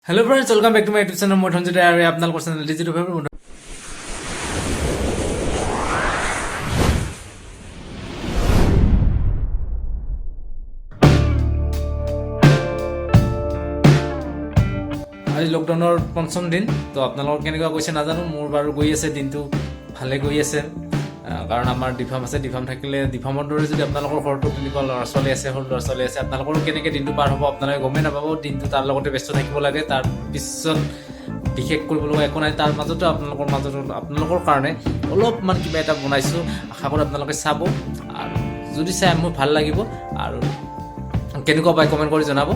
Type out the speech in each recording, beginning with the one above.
Hello friends, welcome back to my YouTube channel. মই ধনজিত আৰু আপোনালোকৰ চেনেল ডিজিটেল ভাবে বন্ধু। আজি লকডাউনৰ পঞ্চম দিন তো আপোনালোকৰ কেনেকুৱা গৈছে নাজানো মোৰ বাৰু গৈ আছে দিনটো ভালে গৈ আছে কাৰণ আমাৰ ডিফাম আছে ডিফাম থাকিলে ডিফামৰ দৰে যদি আপোনালোকৰ ঘৰটো তেনেকুৱা ল'ৰা ছোৱালী আছে সৰু ল'ৰা ছোৱালী আছে আপোনালোকৰ কেনেকৈ দিনটো পাৰ হ'ব আপোনালোকে গমেই নাপাব দিনটো তাৰ লগতে ব্যস্ত থাকিব লাগে তাৰ পিছত বিশেষ কৰিব লগা একো নাই তাৰ মাজতে আপোনালোকৰ কাৰণে অলপমান কিবা এটা বনাইছোঁ আশা কৰোঁ আপোনালোকে চাব আৰু যদি চাই মোৰ ভাল লাগিব আৰু কেনেকুৱা পাই কমেণ্ট কৰি জনাব।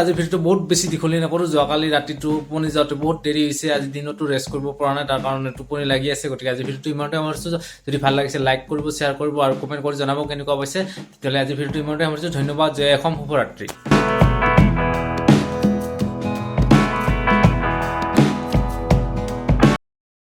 আজি ভিডিওটো বহুত বেছি দীঘলী নকৰোঁ যোৱাকালি ৰাতিটো টোপনি যাওঁতে বহুত দেৰি হৈছে আজি দিনতো ৰেষ্ট কৰিব পৰা নাই তাৰ কাৰণে টোপনি লাগি আছে গতিকে আজি ভিডিওটো ইমানতে সামৰিছোঁ যদি ভাল লাগিছে লাইক কৰিব শ্বেয়াৰ কৰিব আৰু কমেণ্ট কৰি জনাব কেনেকুৱা পাইছে তেতিয়াহ'লে আজি ভিডিওটো ইমানতে সামৰিছোঁ ধন্যবাদ জয় অসম শুভৰাত্ৰি।